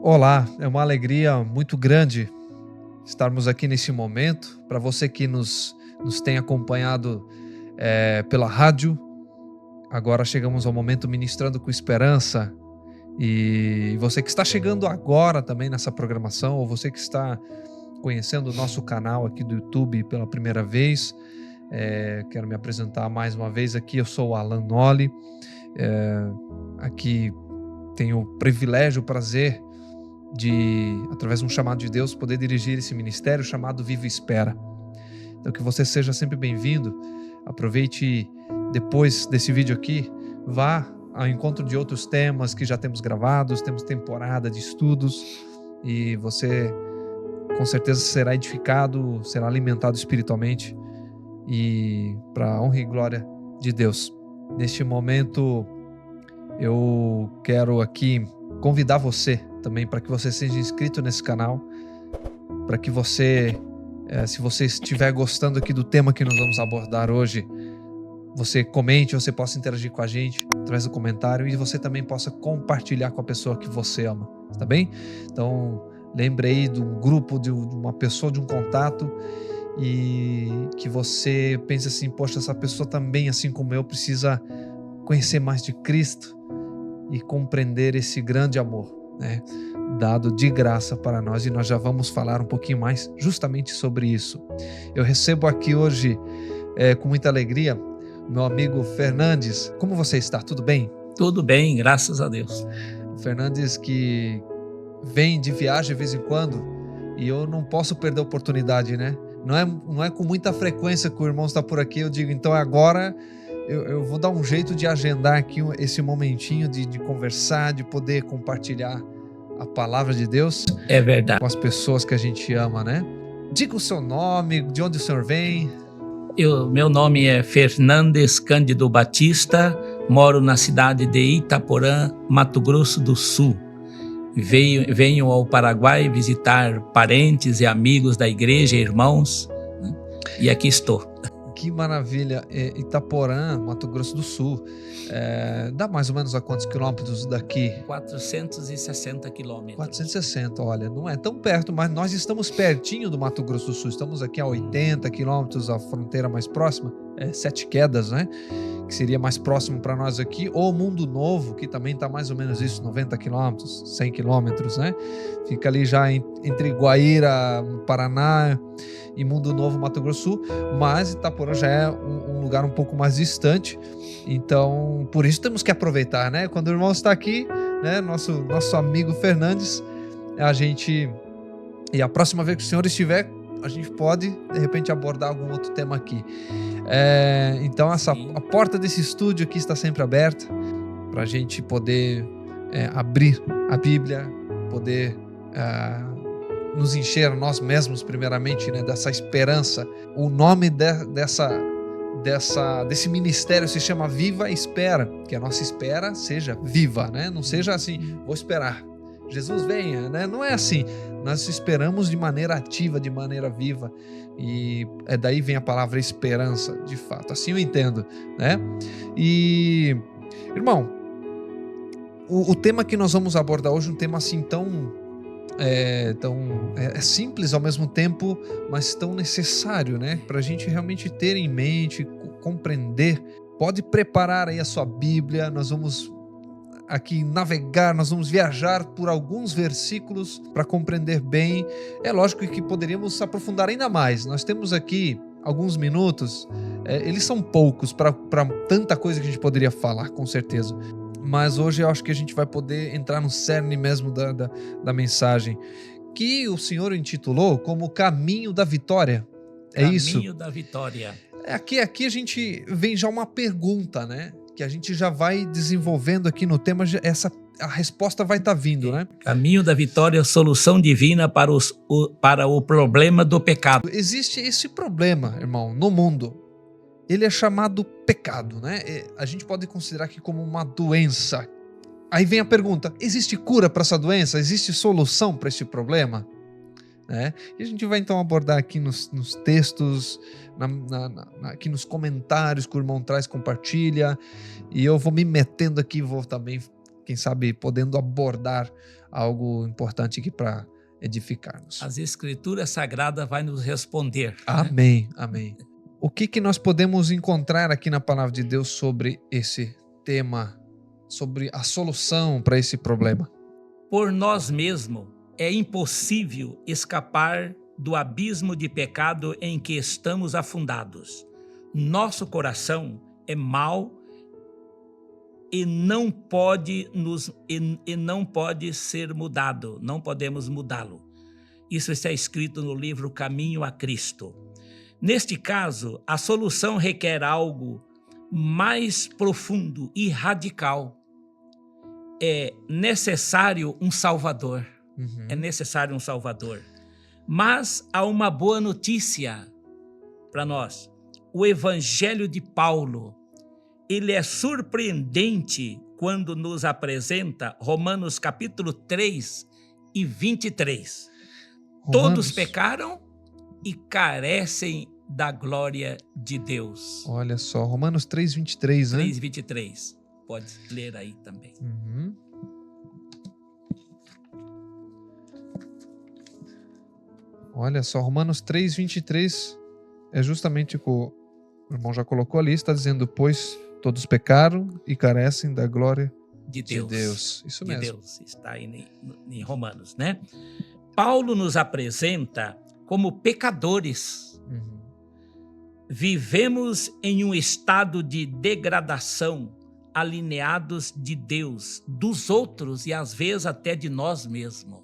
Olá, é uma alegria muito grande estarmos aqui nesse momento. Para você que nos tem acompanhado pela rádio, agora chegamos ao momento Ministrando com Esperança. E você que está chegando agora também nessa programação, ou você que está conhecendo o nosso canal aqui do YouTube pela primeira vez, quero me apresentar mais uma vez aqui. Eu sou o Alan Noli, aqui tenho o privilégio, o prazer de, através de um chamado de Deus, poder dirigir esse ministério chamado Viva e Espera. Então que você seja sempre bem-vindo. Aproveite depois desse vídeo aqui, vá ao encontro de outros temas que já temos gravados, temos temporada de estudos e você com certeza será edificado, será alimentado espiritualmente e para a honra e glória de Deus. Neste momento eu quero aqui convidar você também para que você seja inscrito nesse canal, para que você, se você estiver gostando aqui do tema que nós vamos abordar hoje, você comente, você possa interagir com a gente através do comentário e você também possa compartilhar com a pessoa que você ama, tá bem? Então, lembre aí de um grupo, de uma pessoa, de um contato e que você pense assim, poxa, essa pessoa também, assim como eu, precisa conhecer mais de Cristo e compreender esse grande amor, né, dado de graça para nós, e nós já vamos falar um pouquinho mais justamente sobre isso. Eu recebo aqui hoje, com muita alegria, o meu amigo Fernandes. Como você está? Tudo bem? Tudo bem, graças a Deus. O Fernandes que vem de viagem de vez em quando, e eu não posso perder a oportunidade, né? Não é com muita frequência que o irmão está por aqui, eu digo, então agora eu vou dar um jeito de agendar aqui esse momentinho de conversar, de poder compartilhar a palavra de Deus. É verdade. Com as pessoas que a gente ama, né? Diga o seu nome, de onde o senhor vem. Meu nome é Fernandes Cândido Batista, moro na cidade de Itaporã, Mato Grosso do Sul. Venho ao Paraguai visitar parentes e amigos da igreja, irmãos, né? E aqui estou. Que maravilha, Itaporã, Mato Grosso do Sul, dá mais ou menos a quantos quilômetros daqui? 460 quilômetros. 460, olha, não é tão perto, mas nós estamos pertinho do Mato Grosso do Sul, estamos aqui a 80 quilômetros, a fronteira mais próxima, Sete Quedas, né? Que seria mais próximo para nós aqui, ou Mundo Novo, que também está mais ou menos isso, 90 quilômetros, 100 quilômetros, né? Fica ali já entre Guaíra, Paraná, e Mundo Novo, Mato Grosso do Sul, mas Itaporã já é um lugar um pouco mais distante, então por isso temos que aproveitar, né? Quando o irmão está aqui, né? Nosso amigo Fernandes, e a próxima vez que o senhor estiver, a gente pode de repente abordar algum outro tema aqui. Então a porta desse estúdio aqui está sempre aberta para a gente poder abrir a Bíblia, poder nos encher nós mesmos primeiramente, né, dessa esperança. O nome desse ministério se chama Viva e Espera, que a nossa espera seja viva, né? Não seja assim, vou esperar, Jesus venha, né? Não é assim, nós esperamos de maneira ativa, de maneira viva, e daí vem a palavra esperança, de fato, assim eu entendo, né? E, irmão, o tema que nós vamos abordar hoje é um tema assim tão simples ao mesmo tempo, mas tão necessário, né? Para a gente realmente ter em mente, compreender. Pode preparar aí a sua Bíblia, nós vamos aqui navegar, nós vamos viajar por alguns versículos para compreender bem. É lógico que poderíamos aprofundar ainda mais. Nós temos aqui alguns minutos, eles são poucos para tanta coisa que a gente poderia falar, com certeza. Mas hoje eu acho que a gente vai poder entrar no cerne mesmo da mensagem, que o Senhor intitulou como Caminho da Vitória. É isso? Caminho da Vitória. Aqui a gente vem já uma pergunta, né? Que a gente já vai desenvolvendo aqui no tema, a resposta vai estar vindo, né? Caminho da Vitória, solução divina para o problema do pecado. Existe esse problema, irmão, no mundo. Ele é chamado pecado, né? A gente pode considerar aqui como uma doença. Aí vem a pergunta, existe cura para essa doença? Existe solução para esse problema? né? E a gente vai então abordar aqui nos textos, aqui nos comentários que o irmão traz, compartilha, e eu vou me metendo aqui, vou também, quem sabe, podendo abordar algo importante aqui para edificar-nos. As Escrituras Sagradas vai nos responder. Amém, amém. O que nós podemos encontrar aqui na palavra de Deus sobre esse tema, sobre a solução para esse problema? Por nós mesmos é impossível escapar do abismo de pecado em que estamos afundados. Nosso coração é mau e não pode ser mudado, não podemos mudá-lo. Isso está escrito no livro Caminho a Cristo. Neste caso, a solução requer algo mais profundo e radical. É necessário um Salvador. É necessário um Salvador. Mas há uma boa notícia para nós. O Evangelho de Paulo, ele é surpreendente quando nos apresenta Romanos capítulo 3 e 23. Todos pecaram e carecem da glória de Deus. Olha só, Romanos 3:23, né? 3:23. Pode ler aí também. Olha só, Romanos 3:23 é justamente o que o irmão já colocou ali, está dizendo, pois todos pecaram e carecem da glória de Deus. Isso mesmo. De Deus, está aí em Romanos, né? Paulo nos apresenta como pecadores. Vivemos em um estado de degradação, alienados de Deus, dos outros e às vezes até de nós mesmos,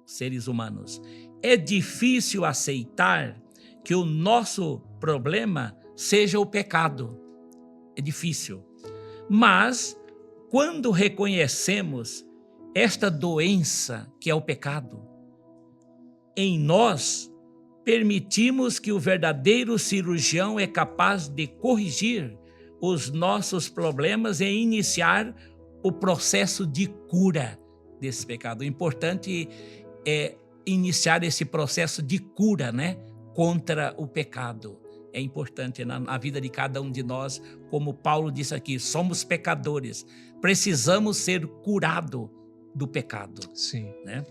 seres humanos. É difícil aceitar que o nosso problema seja o pecado. É difícil. Mas, quando reconhecemos esta doença que é o pecado, em nós, permitimos que o verdadeiro cirurgião é capaz de corrigir os nossos problemas e iniciar o processo de cura desse pecado. O importante é iniciar esse processo de cura, né, contra o pecado. É importante na vida de cada um de nós, como Paulo disse aqui, somos pecadores, precisamos ser curados do pecado. Sim. Né?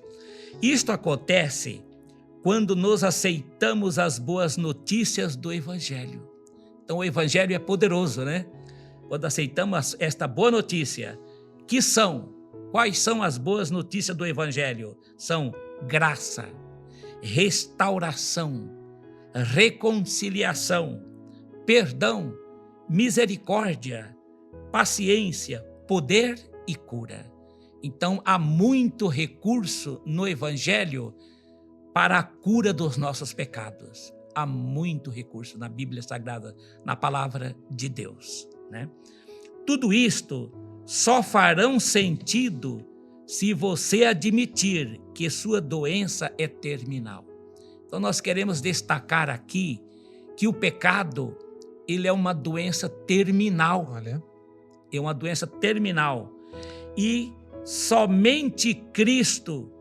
Isto acontece quando nos aceitamos as boas notícias do Evangelho. Então o Evangelho é poderoso, né? Quando aceitamos esta boa notícia, quais são as boas notícias do Evangelho? São graça, restauração, reconciliação, perdão, misericórdia, paciência, poder e cura. Então há muito recurso no Evangelho para a cura dos nossos pecados. Há muito recurso na Bíblia Sagrada, na palavra de Deus, né? Tudo isto só farão sentido se você admitir que sua doença é terminal. Então nós queremos destacar aqui que o pecado, ele é uma doença terminal. Olha. É uma doença terminal. E somente Cristo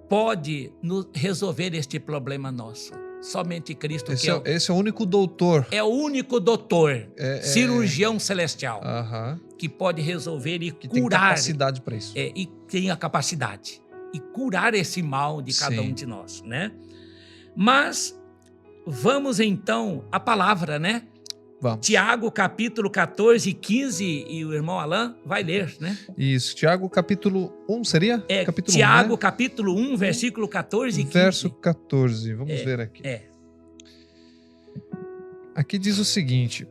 pode resolver este problema nosso. Somente Cristo. Esse é o único doutor. É o único doutor, cirurgião celestial, que pode resolver e que curar. Tem capacidade para isso. E tem a capacidade. E curar esse mal de cada um de nós, né? Mas vamos então à palavra, né? Vamos. Tiago, capítulo 14, 15, e o irmão Alain vai ler, né? Isso, Tiago, capítulo 1, seria? Capítulo Tiago, 1, né? capítulo 1, versículo 14 e 15. Verso 14, vamos ver aqui. Aqui diz o seguinte: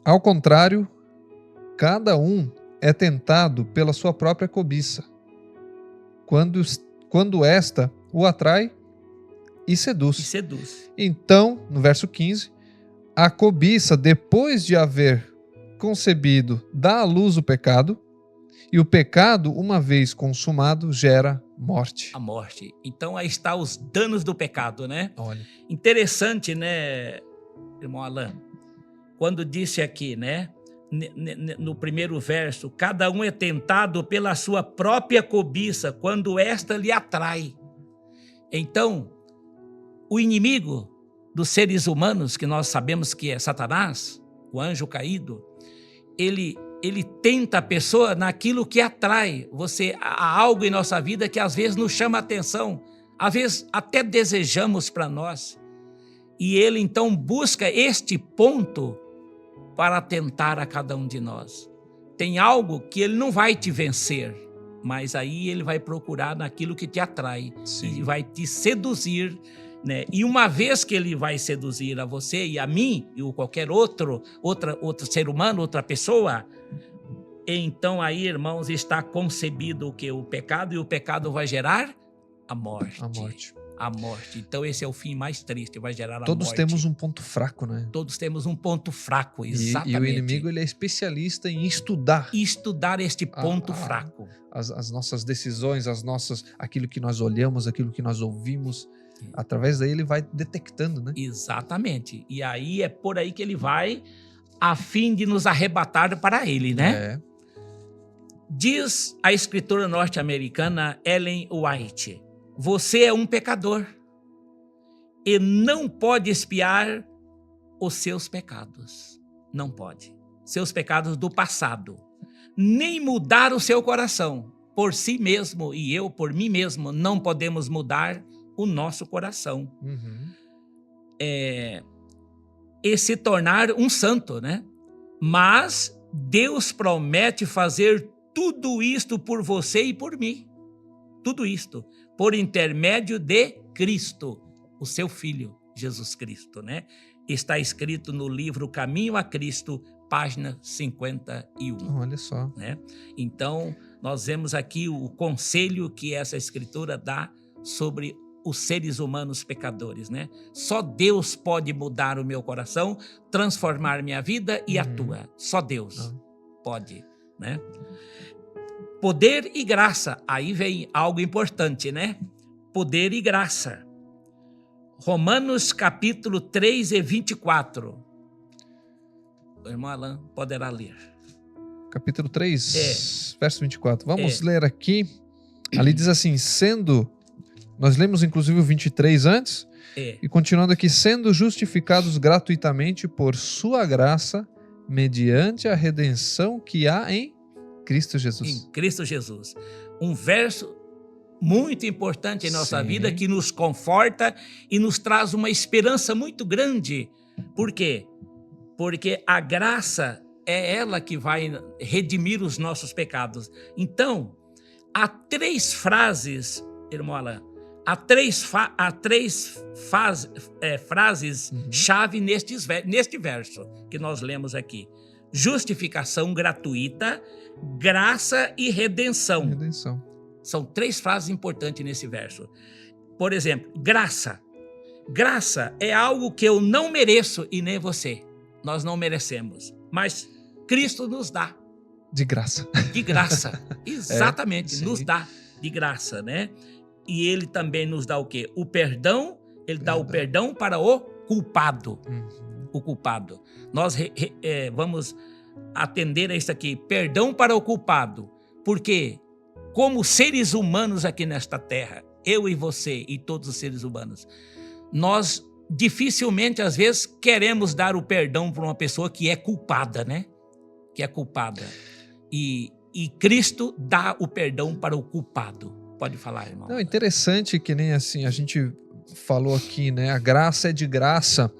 ao contrário, cada um é tentado pela sua própria cobiça, quando esta o atrai e seduz. Então, no verso 15, a cobiça, depois de haver concebido, dá à luz o pecado, e o pecado, uma vez consumado, gera morte. A morte. Então, aí está os danos do pecado, né? Olha. Interessante, né, irmão Alain? Quando disse aqui, né, no primeiro verso, cada um é tentado pela sua própria cobiça, quando esta lhe atrai. Então, o inimigo dos seres humanos, que nós sabemos que é Satanás, o anjo caído, ele ele tenta a pessoa naquilo que atrai. Há algo em nossa vida que às vezes nos chama a atenção, às vezes até desejamos para nós. E ele então busca este ponto para tentar a cada um de nós. Tem algo que ele não vai te vencer, mas aí ele vai procurar naquilo que te atrai. Sim. E vai te seduzir, né? E uma vez que ele vai seduzir a você e a mim e o qualquer outro ser humano, outra pessoa, então aí, irmãos, está concebido o que? O pecado, e o pecado vai gerar a morte. A morte. Então esse é o fim mais triste, vai gerar a morte. Todos temos um ponto fraco, né? Todos temos um ponto fraco, exatamente. E o inimigo, ele é especialista em estudar este ponto fraco. As nossas decisões, aquilo que nós olhamos, aquilo que nós ouvimos. Através daí ele vai detectando, né? Exatamente. E aí é por aí que ele vai, a fim de nos arrebatar para ele, né? Diz a escritora norte-americana Ellen White: você é um pecador e não pode expiar os seus pecados. Não pode. Seus pecados do passado. Nem mudar o seu coração. Por si mesmo e eu por mim mesmo não podemos mudar o nosso coração. E se tornar um santo, né? Mas Deus promete fazer tudo isto por você e por mim. Tudo isto por intermédio de Cristo, o seu Filho, Jesus Cristo, né? Está escrito no livro Caminho a Cristo, página 51. Olha só. Né? Então, nós vemos aqui o conselho que essa escritura dá sobre os seres humanos pecadores, né? Só Deus pode mudar o meu coração, transformar minha vida e a tua. Só Deus pode, né? Poder e graça. Aí vem algo importante, né? Poder e graça. Romanos capítulo 3 e 24. O irmão Alan poderá ler. Capítulo 3, verso 24. Vamos ler aqui. Ali diz assim, nós lemos inclusive o 23 antes, e continuando aqui, sendo justificados gratuitamente por sua graça, mediante a redenção que há em Cristo Jesus. Em Cristo Jesus. Um verso muito importante em nossa vida, que nos conforta e nos traz uma esperança muito grande. Por quê? Porque a graça é ela que vai redimir os nossos pecados. Então, há 3 frases, irmão Alain, há três frases-chave neste verso que nós lemos aqui. Justificação gratuita, graça e redenção. São 3 frases importantes nesse verso. Por exemplo, graça. Graça é algo que eu não mereço e nem você. Nós não merecemos, mas Cristo nos dá. De graça. De graça, exatamente, nos dá de graça, né? E ele também nos dá o quê? O perdão, ele dá o perdão para o culpado. O culpado. Nós vamos atender a isso aqui, perdão para o culpado, porque como seres humanos aqui nesta terra, eu e você e todos os seres humanos, nós dificilmente, às vezes, queremos dar o perdão para uma pessoa que é culpada, né? Que é culpada. E Cristo dá o perdão para o culpado. Pode falar, irmão. Não, interessante que nem assim, a gente falou aqui, né? A graça é de graça,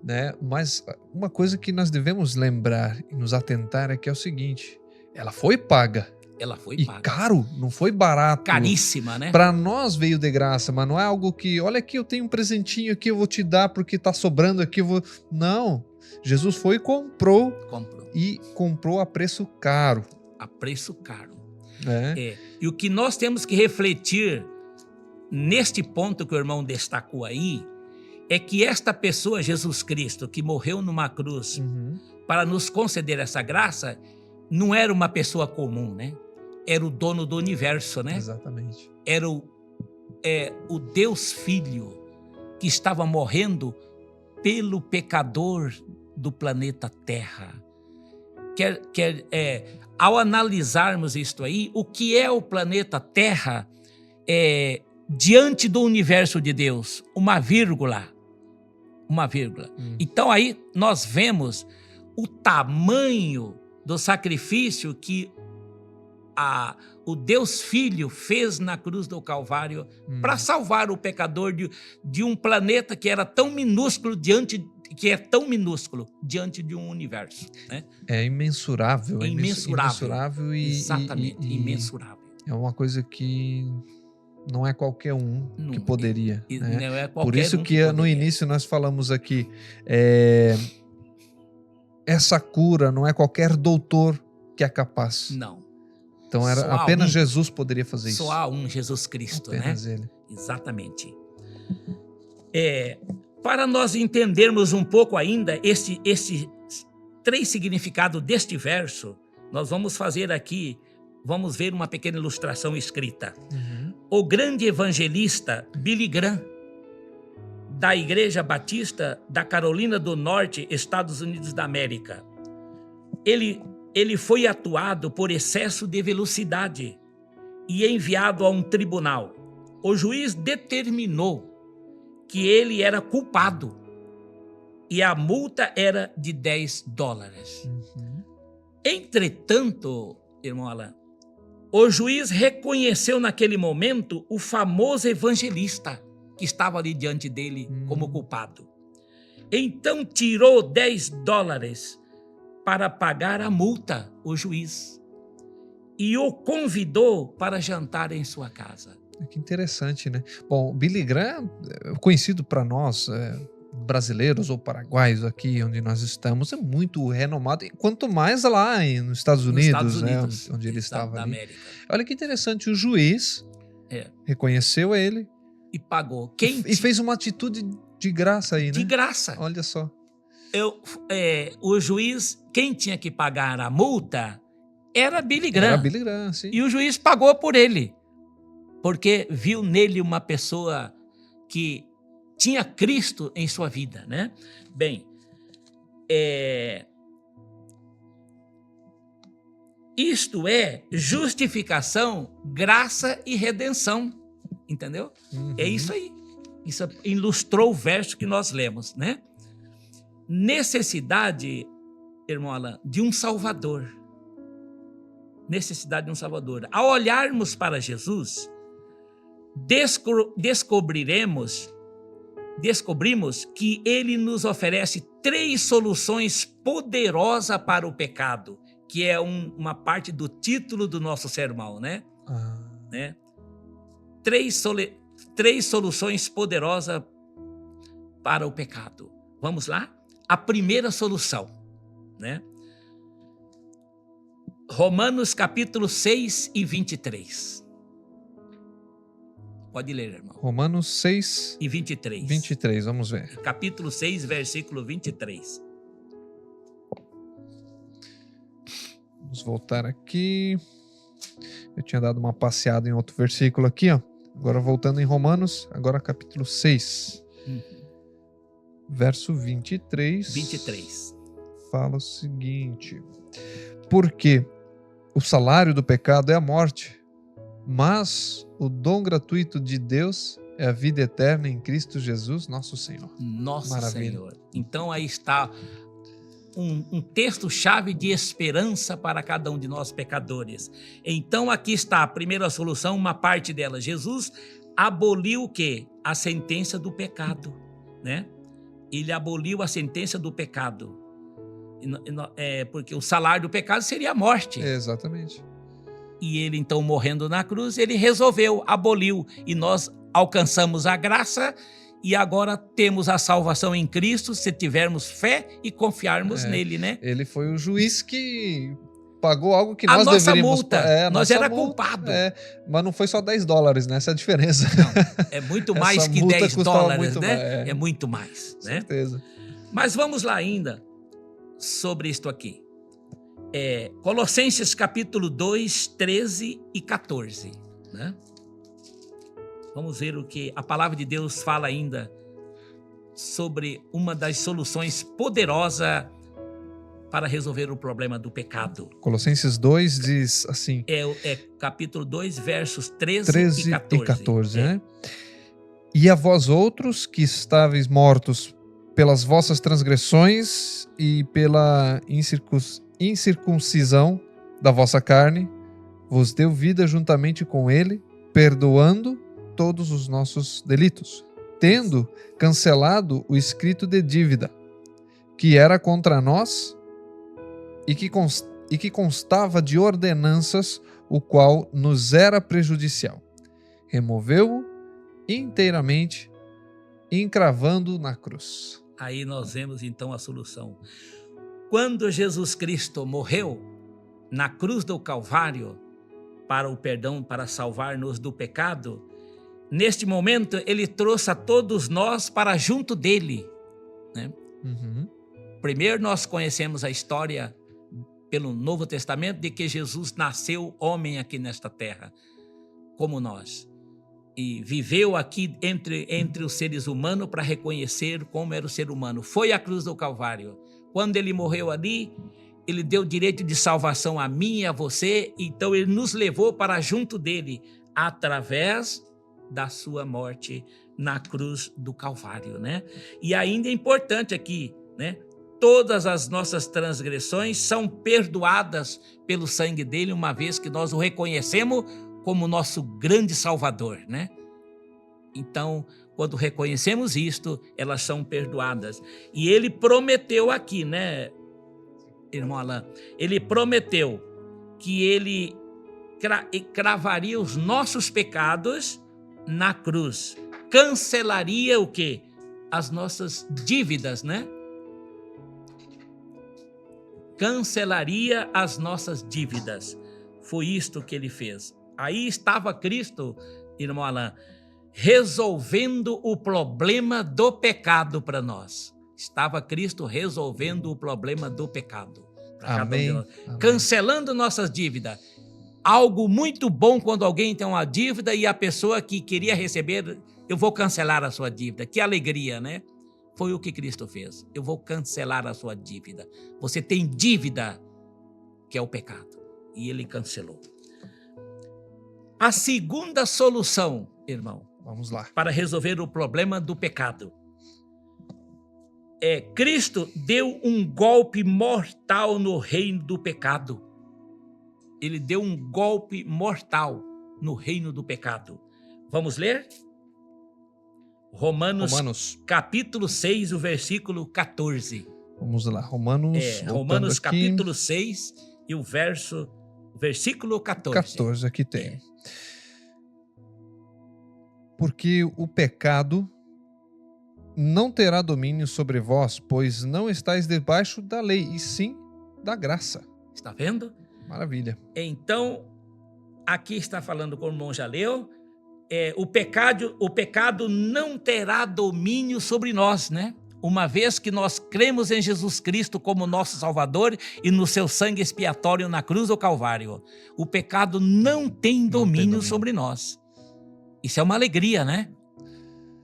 né? Mas uma coisa que nós devemos lembrar e nos atentar é que é o seguinte, ela foi paga. Ela foi paga. E caro, não foi barato. Caríssima, né? Para nós veio de graça, mas não é algo que, olha aqui, eu tenho um presentinho aqui, eu vou te dar porque tá sobrando aqui, Não, Jesus foi e comprou. E comprou a preço caro. A preço caro. E o que nós temos que refletir neste ponto que o irmão destacou aí, é que esta pessoa, Jesus Cristo, que morreu numa cruz para nos conceder essa graça, não era uma pessoa comum, né? Era o dono do universo, né? Exatamente. Era o Deus Filho que estava morrendo pelo pecador do planeta Terra. Ao analisarmos isto aí, o que é o planeta Terra diante do universo de Deus? Uma vírgula. Então aí nós vemos o tamanho do sacrifício que o Deus Filho fez na cruz do Calvário para salvar o pecador de um planeta que era tão minúsculo diante de um universo, né? É imensurável. É imensurável Exatamente, imensurável. É uma coisa que não é qualquer um que poderia. Né? Não é qualquer Por isso um que no poderia. início nós falamos aqui, essa cura não é qualquer doutor que é capaz. Não. Então era apenas Jesus poderia fazer isso. Só há um Jesus Cristo, apenas né? ele. Exatamente. Para nós entendermos um pouco ainda esse 3 significados deste verso, nós vamos fazer aqui, vamos ver uma pequena ilustração escrita. O grande evangelista Billy Graham, da Igreja Batista da Carolina do Norte, Estados Unidos da América, ele foi atuado por excesso de velocidade e enviado a um tribunal. O juiz determinou que ele era culpado e a multa era de $10. Entretanto, irmão Alan, o juiz reconheceu naquele momento o famoso evangelista que estava ali diante dele como culpado. Então tirou $10 para pagar a multa, o juiz, e o convidou para jantar em sua casa. Que interessante, né? Bom, Billy Graham, conhecido para nós, brasileiros ou paraguaios aqui onde nós estamos, é muito renomado, e quanto mais lá nos Estados Unidos, né, onde ele estava ali. América. Olha que interessante, o juiz reconheceu ele e pagou. E fez uma atitude de graça aí, né? De graça. Olha só. O juiz, quem tinha que pagar a multa era Billy Graham. Era Billy Graham, sim. E o juiz pagou por ele, porque viu nele uma pessoa que tinha Cristo em sua vida, né? Bem, isto é justificação, graça e redenção, entendeu? É isso aí. Isso ilustrou o verso que nós lemos, né? Necessidade, irmão Alan, de um Salvador. Necessidade de um Salvador. Ao olharmos para Jesus, descobrimos que ele nos oferece 3 soluções poderosas para o pecado, que é uma parte do título do nosso sermão, né? Né? 3 soluções poderosas para o pecado. Vamos lá? A primeira solução, né? Romanos capítulo 6 e 23. Pode ler, irmão. Romanos 6 e 23. 23, vamos ver. Capítulo 6, versículo 23. Vamos voltar aqui. Eu tinha dado uma passeada em outro versículo aqui, ó. Agora voltando em Romanos, agora capítulo 6. Verso 23. 23. Fala o seguinte: porque o salário do pecado é a morte, mas o dom gratuito de Deus é a vida eterna em Cristo Jesus, nosso Senhor. Nosso Maravilha. Senhor. Então aí está um texto-chave de esperança para cada um de nós pecadores. Então aqui está a primeira solução, uma parte dela. Jesus aboliu o quê? A sentença do pecado, né? Ele aboliu a sentença do pecado. Porque o salário do pecado seria a morte. Exatamente. E ele, então, morrendo na cruz, ele resolveu, aboliu. E nós alcançamos a graça e agora temos a salvação em Cristo se tivermos fé e confiarmos nele, né? Ele foi o juiz que pagou algo que nós nossa deveríamos... multa. Nós era multa, culpado. mas não foi só $10, né? Essa é a diferença. Não, é muito mais que $10, muito né? Mais, é muito mais, né? Certeza. Mas vamos lá ainda sobre isto aqui. Colossenses capítulo 2, 13 e 14, né? Vamos ver o que a palavra de Deus fala ainda sobre uma das soluções poderosas para resolver o problema do pecado. Colossenses 2 diz assim... capítulo 2, versos 13 e 14. Né? E a vós outros que estáveis mortos pelas vossas transgressões e pela incircuncisão da vossa carne, vos deu vida juntamente com ele, perdoando todos os nossos delitos, tendo cancelado o escrito de dívida, que era contra nós e que constava de ordenanças, o qual nos era prejudicial. Removeu-o inteiramente, encravando na cruz. Aí nós vemos então a solução. Quando Jesus Cristo morreu na cruz do Calvário para o perdão, para salvar-nos do pecado, neste momento ele trouxe a todos nós para junto dele, né? Primeiro nós conhecemos a história pelo Novo Testamento de que Jesus nasceu homem aqui nesta terra, como nós, e viveu aqui entre os seres humanos para reconhecer como era o ser humano. Foi à cruz do Calvário. Quando ele morreu ali, ele deu direito de salvação a mim e a você, então ele nos levou para junto dele, através da sua morte na cruz do Calvário, né? E ainda é importante aqui, né? Todas as nossas transgressões são perdoadas pelo sangue dele, uma vez que nós o reconhecemos como nosso grande Salvador, né? Então, quando reconhecemos isto, elas são perdoadas. E ele prometeu aqui, né, irmão Alain? Ele prometeu que ele cravaria os nossos pecados na cruz. Cancelaria o quê? As nossas dívidas, né? Cancelaria as nossas dívidas. Foi isto que ele fez. Aí estava Cristo, irmão Alain, resolvendo o problema do pecado para nós. Estava Cristo resolvendo o problema do pecado. Amém. Cancelando nossas dívidas. Algo muito bom quando alguém tem uma dívida e a pessoa que queria receber, eu vou cancelar a sua dívida. Que alegria, né? Foi o que Cristo fez. Eu vou cancelar a sua dívida. Você tem dívida, que é o pecado. E ele cancelou. A segunda solução, irmão, vamos lá, para resolver o problema do pecado, Cristo deu um golpe mortal no reino do pecado. Ele deu um golpe mortal no reino do pecado. Vamos ler? Romanos capítulo 6, o versículo 14. Vamos lá, Romanos capítulo 6 e o versículo 14. 14 aqui tem. Porque o pecado não terá domínio sobre vós, pois não estáis debaixo da lei, e sim da graça. Está vendo? Maravilha. Então, aqui está falando, como o irmão já leu, o pecado não terá domínio sobre nós, né? Uma vez que nós cremos em Jesus Cristo como nosso Salvador e no seu sangue expiatório na cruz do Calvário, o pecado não tem domínio sobre nós. Isso é uma alegria, né?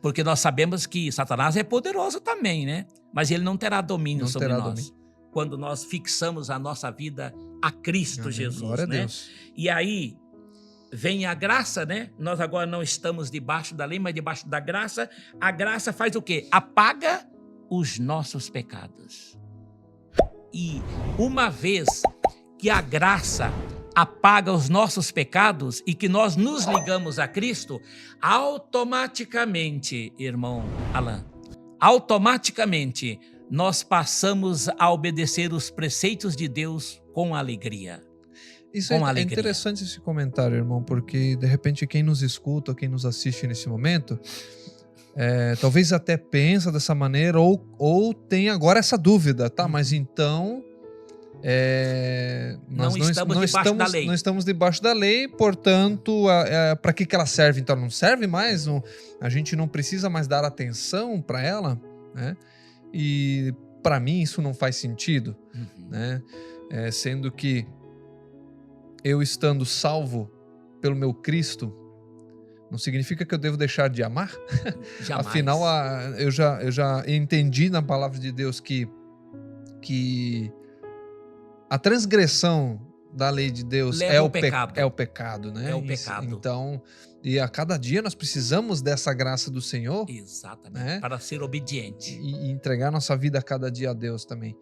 Porque nós sabemos que Satanás é poderoso também, né? Mas ele não terá domínio sobre nós. Quando nós fixamos a nossa vida a Cristo Jesus, glória a né? Deus. E aí vem a graça, né? Nós agora não estamos debaixo da lei, mas debaixo da graça. A graça faz o quê? Apaga os nossos pecados. E uma vez que a graça apaga os nossos pecados e que nós nos ligamos a Cristo, automaticamente, irmão Alain, automaticamente nós passamos a obedecer os preceitos de Deus com alegria. Isso é interessante esse comentário, irmão, porque de repente quem nos escuta, quem nos assiste nesse momento, talvez até pensa dessa maneira ou tem agora essa dúvida, tá? Mas então nós não estamos debaixo da lei, portanto, para que ela serve? Então não serve mais? A gente não precisa mais dar atenção para ela, né? E para mim isso não faz sentido, né? Sendo que eu estando salvo pelo meu Cristo, não significa que eu devo deixar de amar? Jamais. Afinal, eu já entendi na palavra de Deus que a transgressão da lei de Deus é o pecado, né? É o pecado. Então, E a cada dia nós precisamos dessa graça do Senhor, Exatamente. né? Para ser obediente. E entregar nossa vida a cada dia a Deus também.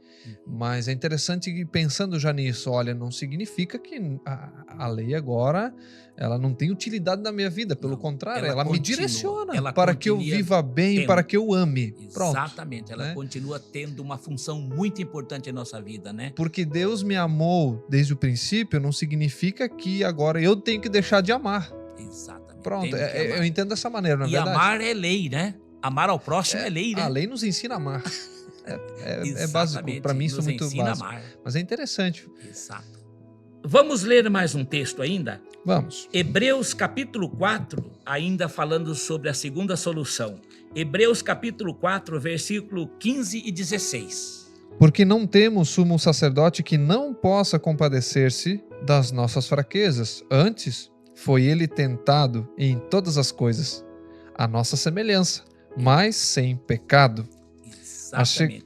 Mas é interessante que, pensando já nisso, olha, não significa que a lei agora ela não tem utilidade na minha vida. Pelo Não, contrário, ela ela me continua, direciona ela para que eu continua viva bem, tendo. para que eu ame. Pronto. Exatamente, ela né? continua tendo uma função muito importante em nossa vida, né? Porque Deus me amou desde o princípio não significa que agora eu tenho que deixar de amar. Exatamente. Pronto, Temos que amar. eu entendo dessa maneira, na E verdade. amar é lei, né? Amar ao próximo é lei, né? A lei nos ensina a amar. É básico, Exatamente, para mim isso é nos muito ensina a básico. amar. Mas é interessante. Exato. Vamos ler mais um texto ainda? Vamos. Hebreus capítulo 4, ainda falando sobre a segunda solução. Hebreus capítulo 4, versículo 15 e 16. Porque não temos sumo sacerdote que não possa compadecer-se das nossas fraquezas. Antes, foi ele tentado em todas as coisas, a nossa semelhança, mas sem pecado. Exatamente.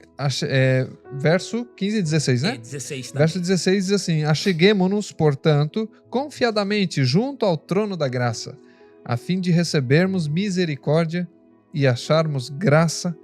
Verso 15 e 16, né? 16 também. Verso 16 diz assim: Acheguemo-nos, portanto, confiadamente junto ao trono da graça, a fim de recebermos misericórdia e acharmos graça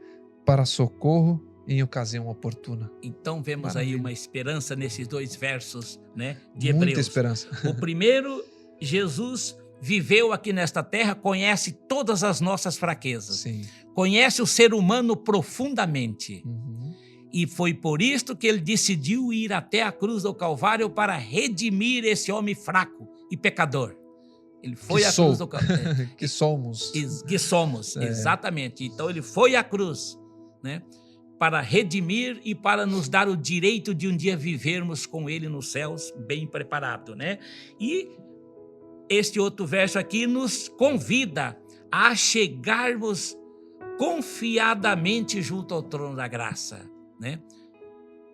para socorro em ocasião oportuna. Então vemos Maravilha. aí uma esperança nesses dois versos, né, de Muita Hebreus. esperança. O primeiro, Jesus viveu aqui nesta terra, conhece todas as nossas fraquezas. Sim. Conhece o ser humano profundamente. Uhum. E foi por isto que ele decidiu ir até a cruz do Calvário para redimir esse homem fraco e pecador. Ele foi à cruz do Calvário. Que somos. Que somos, exatamente. Então ele foi à cruz, né, para redimir e para nos dar o direito de um dia vivermos com ele nos céus, bem preparado, né? E este outro verso aqui nos convida a chegarmos confiadamente junto ao trono da graça, né?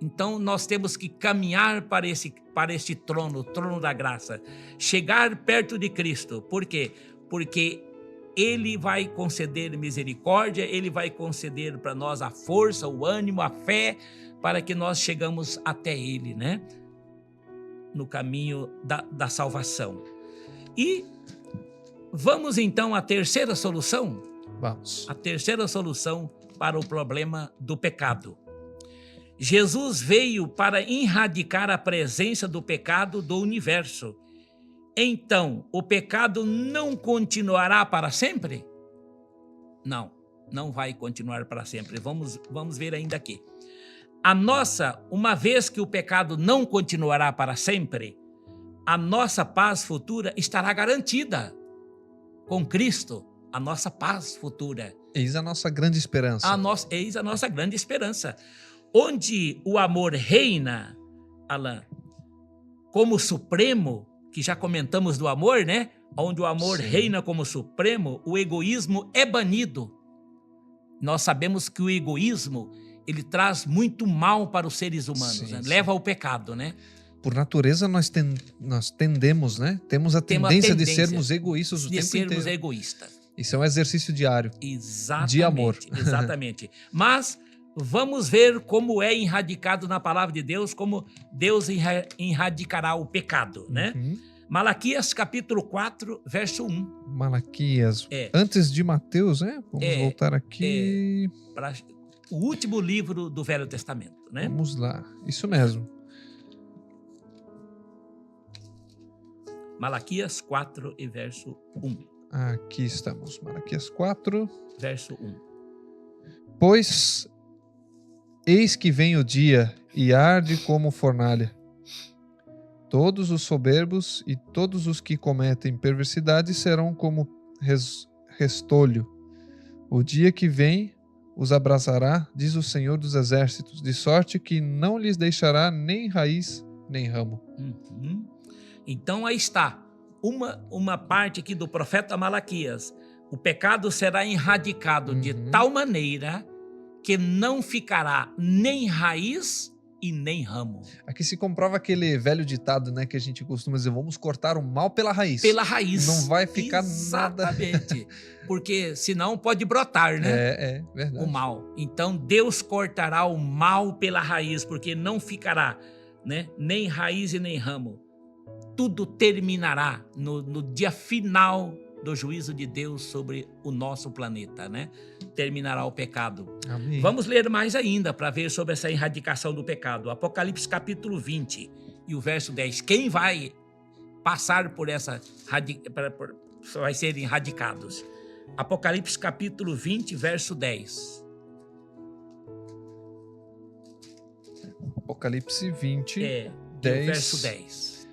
Então nós temos que caminhar para este trono, o trono da graça, chegar perto de Cristo. Por quê? Porque ele vai conceder misericórdia, ele vai conceder para nós a força, o ânimo, a fé, para que nós chegamos até ele, né? No caminho da salvação. E vamos então à terceira solução? Vamos. A terceira solução para o problema do pecado. Jesus veio para erradicar a presença do pecado do universo. Então, o pecado não continuará para sempre? Não, não vai continuar para sempre. Vamos ver ainda aqui. Uma vez que o pecado não continuará para sempre, a nossa paz futura estará garantida. Com Cristo, a nossa paz futura. Eis a nossa grande esperança. Eis a nossa grande esperança. Onde o amor reina, Alan, como supremo, que já comentamos do amor, né? Onde o amor Sim. reina como supremo, o egoísmo é banido. Nós sabemos que o egoísmo, ele traz muito mal para os seres humanos, Sim, né? sim. Leva ao pecado, né? Por natureza, nós tendemos, né? Temos a tendência de sermos egoístas o tempo inteiro. Egoístas. Isso é um exercício diário. Exatamente. De amor. Exatamente. Mas vamos ver como é erradicado na palavra de Deus, como Deus erradicará o pecado, né? Uhum. Malaquias capítulo 4, verso 1. Malaquias. Antes de Mateus, né? Vamos voltar aqui. O último livro do Velho Testamento, né? Vamos lá. Isso mesmo. Malaquias 4 e verso 1. Aqui estamos. Malaquias 4. Verso 1. Pois eis que vem o dia e arde como fornalha. Todos os soberbos e todos os que cometem perversidade serão como restolho. O dia que vem os abrasará, diz o Senhor dos Exércitos, de sorte que não lhes deixará nem raiz nem ramo. Uhum. Então aí está, uma parte aqui do profeta Malaquias. O pecado será erradicado de tal maneira que não ficará nem raiz e nem ramo. Aqui se comprova aquele velho ditado, né, que a gente costuma dizer: vamos cortar o mal pela raiz. Pela raiz. Não vai ficar nada. Exatamente. Porque senão pode brotar, né? É verdade. O mal. Então Deus cortará o mal pela raiz, porque não ficará, né, nem raiz e nem ramo. Tudo terminará no dia final do juízo de Deus sobre o nosso planeta, né? Terminará o pecado. Amém. Vamos ler mais ainda para ver sobre essa erradicação do pecado. Apocalipse capítulo 20 e o verso 10. Quem vai passar por essa... vai serem erradicados. Apocalipse capítulo 20, verso 10. Apocalipse 20, E 10. o verso 10.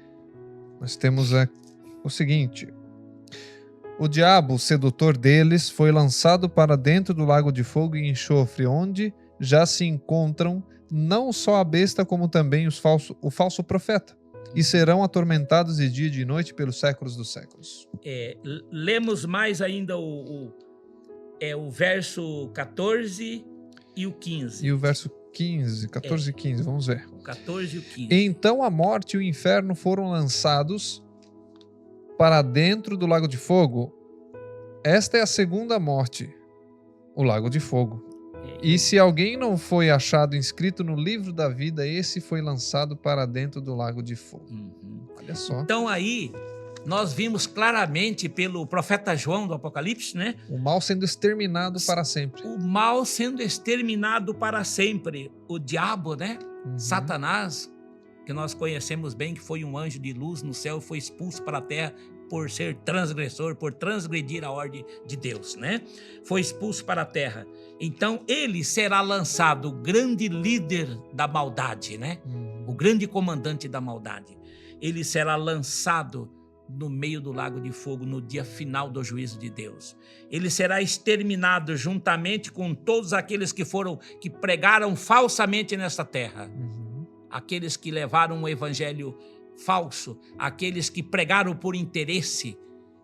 Nós temos o seguinte: o diabo, o sedutor deles, foi lançado para dentro do lago de fogo e enxofre, onde já se encontram não só a besta, como também o falso profeta, e serão atormentados de dia e de noite pelos séculos dos séculos. Lemos mais ainda o verso 14 e o 15. E o verso 14 e 15, vamos ver. O 14 e o 15. Então a morte e o inferno foram lançados para dentro do lago de fogo. Esta é a segunda morte, o lago de fogo. E se alguém não foi achado inscrito no livro da vida, esse foi lançado para dentro do lago de fogo. Olha só. Então aí nós vimos claramente pelo profeta João do Apocalipse, né? O mal sendo exterminado para sempre. O mal sendo exterminado para sempre. O diabo, né? Satanás, que nós conhecemos bem, que foi um anjo de luz no céu, foi expulso para a terra por ser transgressor, por transgredir a ordem de Deus, né? Foi expulso para a terra. Então ele será lançado, o grande líder da maldade, né? O grande comandante da maldade. Ele será lançado no meio do lago de fogo no dia final do juízo de Deus. Ele será exterminado juntamente com todos aqueles que pregaram falsamente nesta terra. Aqueles que levaram um evangelho falso, aqueles que pregaram por interesse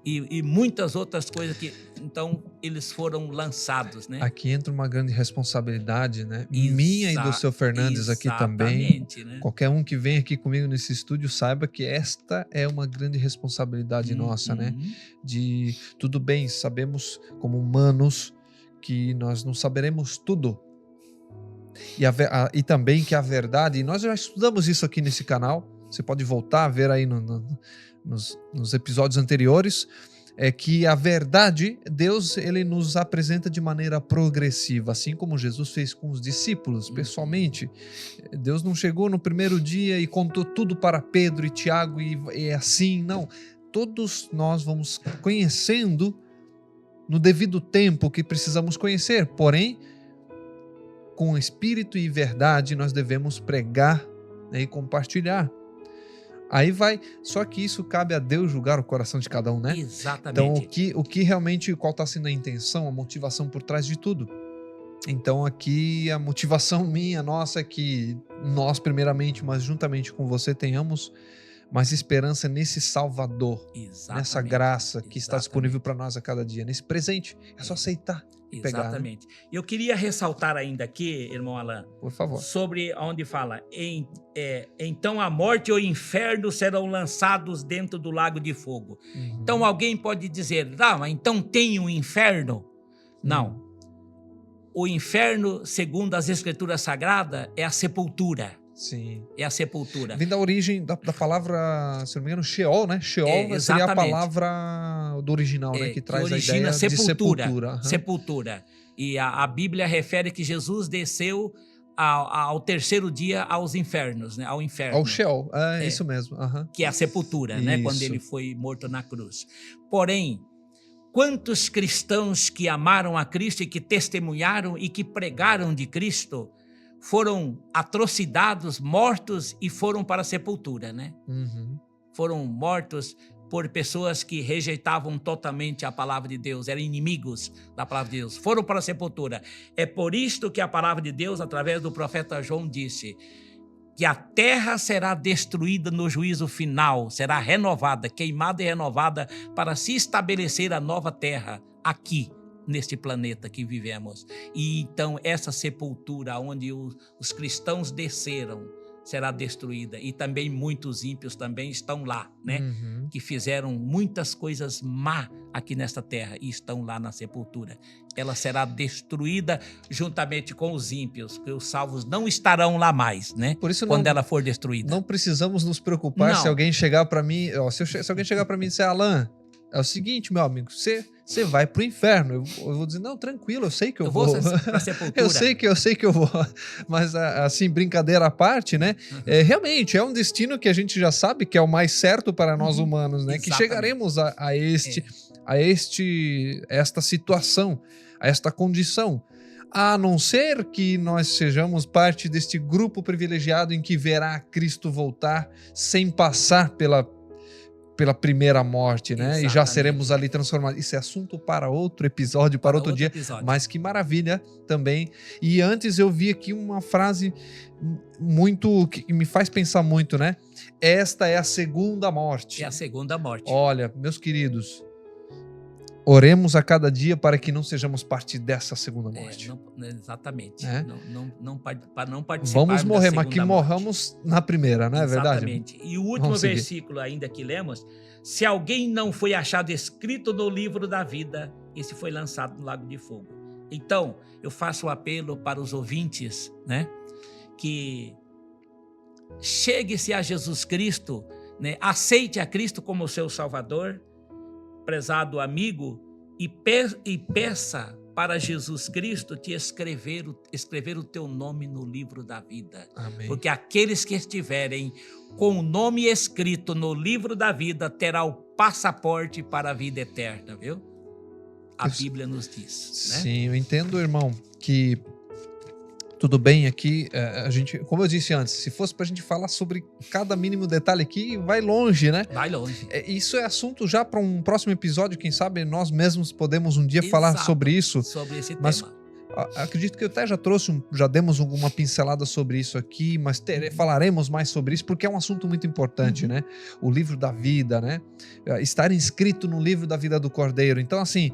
e muitas outras coisas que então eles foram lançados, né? Aqui entra uma grande responsabilidade, né? Minha e do seu Fernandes aqui também. Né? Qualquer um que vem aqui comigo nesse estúdio saiba que esta é uma grande responsabilidade nossa, né? De tudo bem, sabemos como humanos que nós não saberemos tudo. E também que a verdade, e nós já estudamos isso aqui nesse canal, você pode voltar a ver aí nos episódios anteriores, é que a verdade, Deus, ele nos apresenta de maneira progressiva, assim como Jesus fez com os discípulos, pessoalmente. Deus não chegou no primeiro dia e contou tudo para Pedro e Tiago e é assim, não. Todos nós vamos conhecendo no devido tempo que precisamos conhecer, porém, com espírito e verdade, nós devemos pregar, né, e compartilhar. Aí vai, só que isso cabe a Deus julgar o coração de cada um, né? Exatamente. Então, o que realmente, qual está sendo a intenção, a motivação por trás de tudo? Então, aqui, a motivação minha, nossa, é que nós, primeiramente, mas juntamente com você, tenhamos mais esperança nesse Salvador, nessa graça que está disponível para nós a cada dia, nesse presente. É só aceitar e pegar. Exatamente. Eu queria ressaltar ainda aqui, irmão Alan, por favor, sobre onde fala, então a morte e o inferno serão lançados dentro do lago de fogo. Então alguém pode dizer, mas então tem um inferno? Não. O inferno, segundo as escrituras sagradas, é a sepultura. Sim. É a sepultura. Vem da origem da palavra, se não me engano, Sheol, né? Sheol seria a palavra do original, né? Que traz a ideia de sepultura. Sepultura. E a Bíblia refere que Jesus desceu ao terceiro dia aos infernos, né? Ao inferno. Ao Sheol, isso mesmo. Que é a sepultura, né? Quando ele foi morto na cruz. Porém, quantos cristãos que amaram a Cristo e que testemunharam e que pregaram de Cristo foram atrocidades, mortos e foram para a sepultura, né? Foram mortos por pessoas que rejeitavam totalmente a palavra de Deus, eram inimigos da palavra de Deus, foram para a sepultura. É por isto que a palavra de Deus, através do profeta João, disse que a terra será destruída no juízo final, será renovada, queimada e renovada para se estabelecer a nova terra aqui, neste planeta que vivemos. E então essa sepultura onde os cristãos desceram será destruída, e também muitos ímpios também estão lá, né? Que fizeram muitas coisas má aqui nesta terra e estão lá na sepultura. Ela será destruída juntamente com os ímpios, que os salvos não estarão lá mais, né? Por isso quando ela for destruída. Não precisamos nos preocupar se alguém chegar para mim, se alguém chegar para mim e disser, Alan, é o seguinte, meu amigo, você vai pro inferno. Eu vou dizer, não, tranquilo, eu sei que eu vou. pra sepultura. Eu sei que eu vou. Mas, assim, brincadeira à parte, né? Realmente, é um destino que a gente já sabe que é o mais certo para nós humanos, né? Exatamente. Que chegaremos esta situação, a esta condição. A não ser que nós sejamos parte deste grupo privilegiado em que verá Cristo voltar sem passar pela primeira morte, né? Exatamente. E já seremos ali transformados. Isso é assunto para outro episódio, para outro dia. Episódio. Mas que maravilha também. E antes eu vi aqui uma frase muito que me faz pensar muito, né? Esta é a segunda morte. É a segunda morte. Olha, meus queridos, oremos a cada dia para que não sejamos parte dessa segunda morte. Exatamente. É? Para não participar. Vamos morrer, mas que morte. morramos na primeira, não é verdade? Exatamente. E o último versículo ainda que lemos: se alguém não foi achado escrito no livro da vida, esse foi lançado no lago de fogo. Então, eu faço um apelo para os ouvintes, né? Que chegue-se a Jesus Cristo, né? Aceite a Cristo como seu Salvador, prezado amigo, e peça para Jesus Cristo te escrever o teu nome no livro da vida. Amém. Porque aqueles que estiverem com o nome escrito no livro da vida terá o passaporte para a vida eterna, viu? A Bíblia nos diz, né? Sim, eu entendo, irmão, que tudo bem aqui, a gente, como eu disse antes, se fosse pra gente falar sobre cada mínimo detalhe aqui, vai longe, né? Vai longe. Isso é assunto já para um próximo episódio, quem sabe nós mesmos podemos um dia falar sobre isso. Sobre esse mas tema. Acredito que eu até já demos uma pincelada sobre isso aqui, mas falaremos mais sobre isso, porque é um assunto muito importante, né? O livro da vida, né? Estar inscrito no livro da vida do Cordeiro. Então, assim,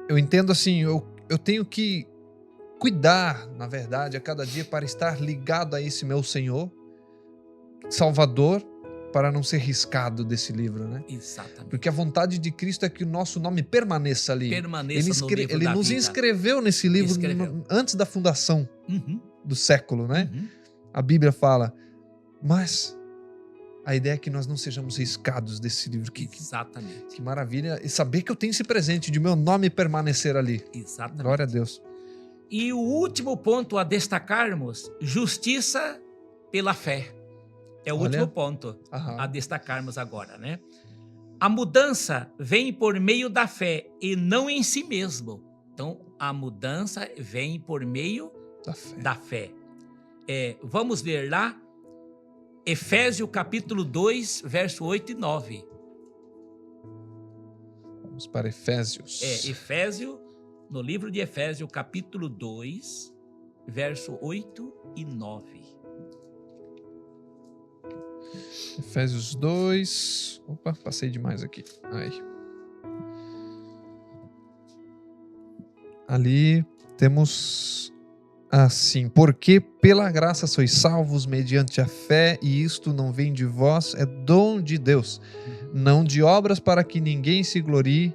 eu entendo assim, eu tenho que cuidar, na verdade, a cada dia para estar ligado a esse meu Senhor, Salvador, para não ser riscado desse livro, né? Exatamente. Porque a vontade de Cristo é que o nosso nome permaneça ali. Permaneça no livro da vida. Ele nos inscreveu nesse livro antes da fundação do século, né? A Bíblia fala, mas a ideia é que nós não sejamos riscados desse livro. Exatamente. Que maravilha. E saber que eu tenho esse presente de meu nome permanecer ali. Exatamente. Glória a Deus. E o último ponto a destacarmos, justiça pela fé. É o último ponto a destacarmos agora, né? A mudança vem por meio da fé e não em si mesmo. Então, a mudança vem por meio da fé. Vamos ler lá, Efésios capítulo 2, verso 8 e 9. Vamos para Efésios. Efésios, no livro de Efésios, capítulo 2, verso 8 e 9. Efésios 2. Opa, passei demais aqui. Ali temos assim: porque pela graça sois salvos mediante a fé, e isto não vem de vós, é dom de Deus, não de obras para que ninguém se glorie.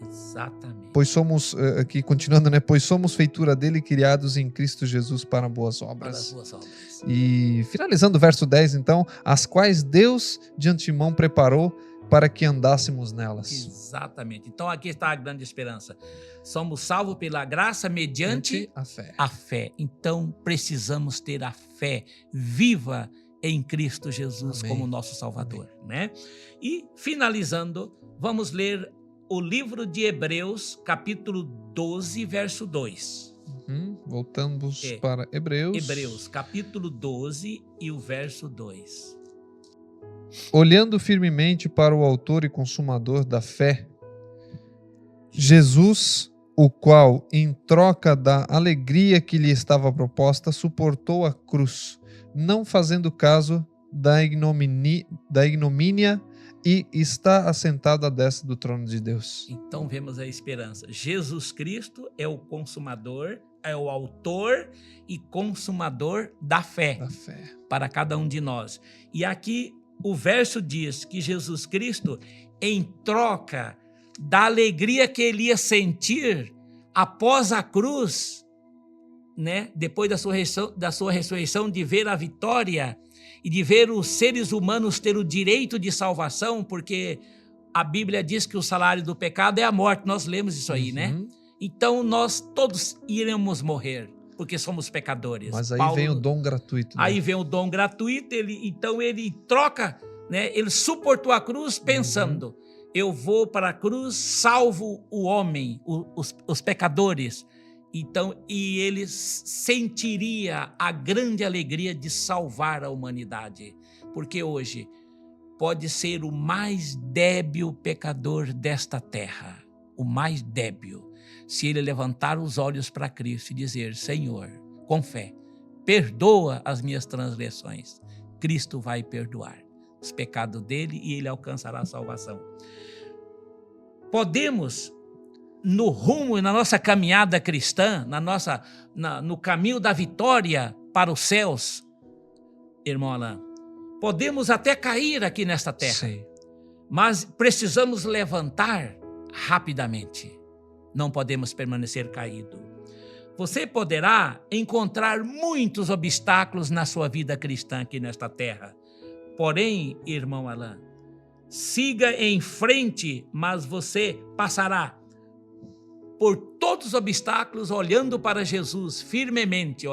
Exatamente. Pois somos, aqui continuando, né? Pois somos feitura dele, criados em Cristo Jesus para boas obras. Para boas obras. E finalizando o verso 10, então, as quais Deus de antemão preparou para que andássemos nelas. Exatamente. Então aqui está a grande esperança. Somos salvos pela graça mediante a fé. Então precisamos ter a fé viva em Cristo Jesus. Amém. Como nosso Salvador, né? E finalizando, vamos ler o livro de Hebreus, capítulo 12, verso 2. Voltamos para Hebreus. Hebreus, capítulo 12 e o verso 2. Olhando firmemente para o autor e consumador da fé, Jesus, o qual, em troca da alegria que lhe estava proposta, suportou a cruz, não fazendo caso da ignomínia, e está assentado à destra do trono de Deus. Então vemos a esperança. Jesus Cristo é o consumador, é o autor e consumador da fé. Para cada um de nós. E aqui o verso diz que Jesus Cristo, em troca da alegria que ele ia sentir após a cruz, né? Depois da sua ressurreição, de ver a vitória, e de ver os seres humanos ter o direito de salvação, porque a Bíblia diz que o salário do pecado é a morte. Nós lemos isso aí, né? Então nós todos iremos morrer, porque somos pecadores. Mas aí vem o dom gratuito. Né? Aí vem o dom gratuito, então ele troca, né? Ele suportou a cruz pensando, eu vou para a cruz, salvo o homem, os pecadores. Então, e ele sentiria a grande alegria de salvar a humanidade. Porque hoje pode ser o mais débil pecador desta terra, o mais débil. Se ele levantar os olhos para Cristo e dizer, Senhor, com fé, perdoa as minhas transgressões, Cristo vai perdoar os pecados dele e ele alcançará a salvação. Podemos, no rumo e na nossa caminhada cristã, no caminho da vitória para os céus, irmão Alain, podemos até cair aqui nesta terra, Sim. mas precisamos levantar rapidamente. Não podemos permanecer caído. Você poderá encontrar muitos obstáculos na sua vida cristã aqui nesta terra. Porém, irmão Alain, siga em frente, mas você passará por todos os obstáculos olhando para Jesus firmemente,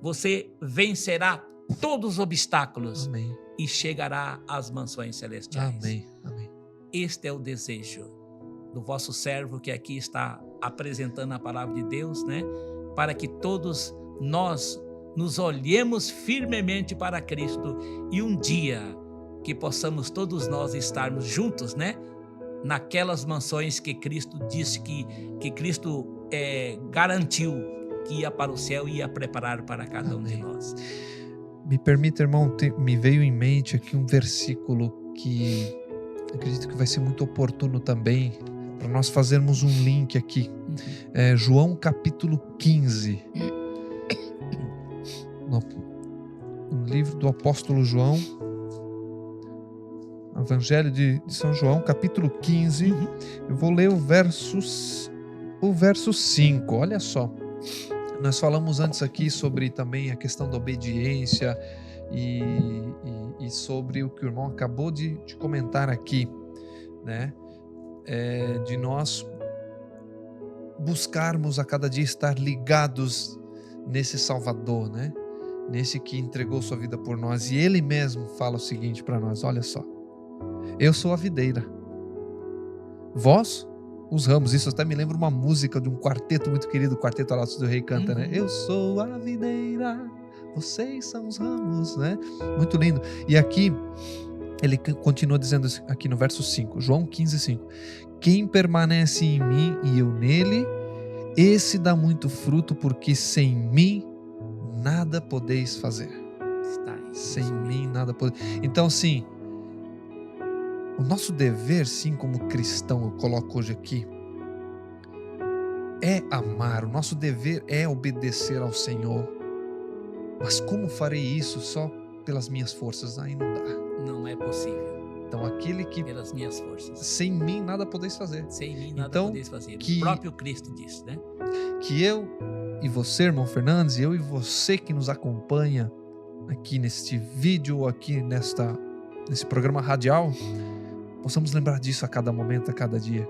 Você vencerá todos os obstáculos. Amém. E chegará às mansões celestiais. Amém. Amém. Este é o desejo do vosso servo que aqui está apresentando a palavra de Deus, né? Para que todos nós nos olhemos firmemente para Cristo e um dia que possamos todos nós estarmos juntos, né? Naquelas mansões que Cristo disse que Cristo garantiu que ia para o céu e ia preparar para cada um de nós. Me permita, irmão, me veio em mente aqui um versículo que acredito que vai ser muito oportuno também para nós fazermos um link aqui. João capítulo 15. No livro do apóstolo João, Evangelho de São João, capítulo 15. Eu vou ler o verso 5. Olha só. Nós falamos antes aqui sobre também a questão da obediência e sobre o que o irmão acabou de comentar aqui, né? De nós buscarmos a cada dia estar ligados nesse Salvador, né? Nesse que entregou sua vida por nós. E ele mesmo fala o seguinte para nós, olha só. Eu sou a videira, vós os ramos. Isso até me lembra uma música de um quarteto muito querido, o Quarteto Arautos do Rei canta, né? Eu sou a videira, vocês são os ramos, né? Muito lindo. E aqui ele continua dizendo aqui no verso 5, João 15, 5. Quem permanece em mim e eu nele, esse dá muito fruto, porque sem mim nada podeis fazer. Sem mim nada podeis. Então, sim, o nosso dever, sim, como cristão, eu coloco hoje aqui, é amar. O nosso dever é obedecer ao Senhor. Mas como farei isso só pelas minhas forças? Aí não dá. Não é possível. Então aquele que... Pelas minhas forças. Sem mim nada podeis fazer. Sem mim nada então, podeis fazer. O próprio Cristo disse, né? Que eu e você, irmão Fernandes, eu e você que nos acompanha aqui neste vídeo, aqui nesse programa radial, possamos lembrar disso a cada momento, a cada dia.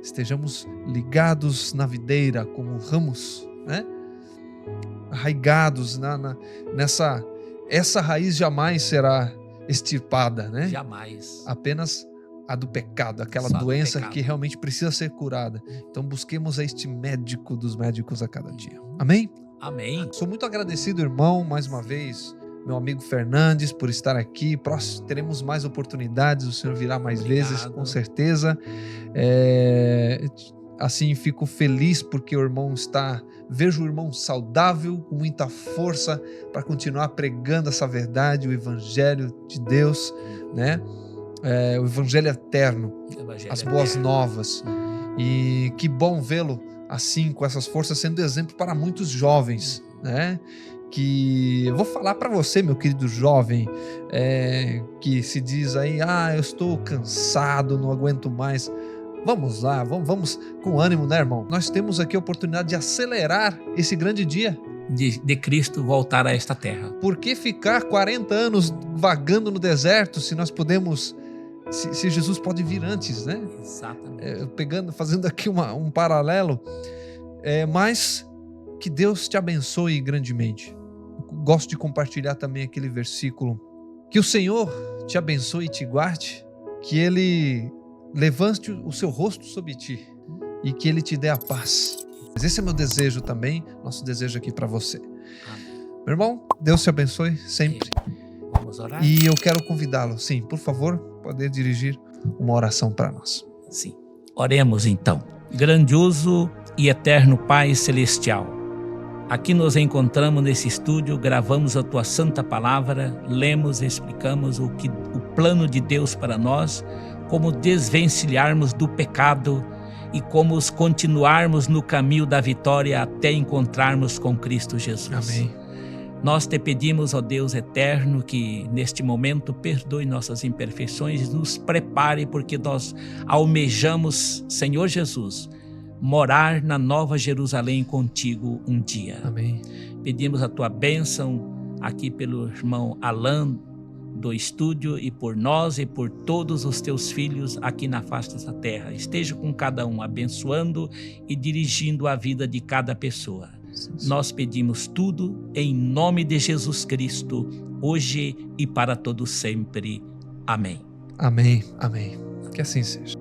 Estejamos ligados na videira como ramos, né? Arraigados nessa... Essa raiz jamais será extirpada, né? Jamais. Apenas a do pecado, aquela Só doença que realmente precisa ser curada. Então busquemos este médico dos médicos a cada dia. Amém? Amém. Sou muito agradecido, irmão, mais uma vez, meu amigo Fernandes, por estar aqui. Próximo, teremos mais oportunidades, o senhor virá mais vezes, com certeza. Assim, fico feliz porque vejo o irmão saudável, com muita força para continuar pregando essa verdade, o Evangelho de Deus, né? O Evangelho eterno, as boas novas. E que bom vê-lo assim, com essas forças, sendo exemplo para muitos jovens, né? Que eu vou falar para você, meu querido jovem, que se diz aí, eu estou cansado, não aguento mais. Vamos lá, vamos com ânimo, né, irmão? Nós temos aqui a oportunidade de acelerar esse grande dia. de Cristo voltar a esta terra. Por que ficar 40 anos vagando no deserto se nós podemos, se Jesus pode vir antes, né? Exatamente. Fazendo aqui um paralelo, mas que Deus te abençoe grandemente. Gosto de compartilhar também aquele versículo: que o Senhor te abençoe e te guarde, que Ele levante o seu rosto sobre ti e que Ele te dê a paz. Mas esse é meu desejo também, nosso desejo aqui para você. Amém. Meu irmão, Deus te abençoe sempre. Vamos orar? E eu quero convidá-lo, sim, por favor, poder dirigir uma oração para nós. Sim. Oremos então. Grandioso e eterno Pai Celestial, aqui nos encontramos nesse estúdio, gravamos a Tua Santa Palavra, lemos e explicamos o plano de Deus para nós, como desvencilharmos do pecado e como continuarmos no caminho da vitória até encontrarmos com Cristo Jesus. Amém. Nós te pedimos, ó Deus eterno, que neste momento perdoe nossas imperfeições e nos prepare, porque nós almejamos, Senhor Jesus, morar na Nova Jerusalém contigo um dia. Amém. Pedimos a tua bênção aqui pelo irmão Alan do estúdio e por nós e por todos os teus filhos aqui na face dessa terra. Esteja com cada um, abençoando e dirigindo a vida de cada pessoa. Sim. Nós pedimos tudo em nome de Jesus Cristo, hoje e para todo sempre. Amém. Amém. Amém. Que assim seja.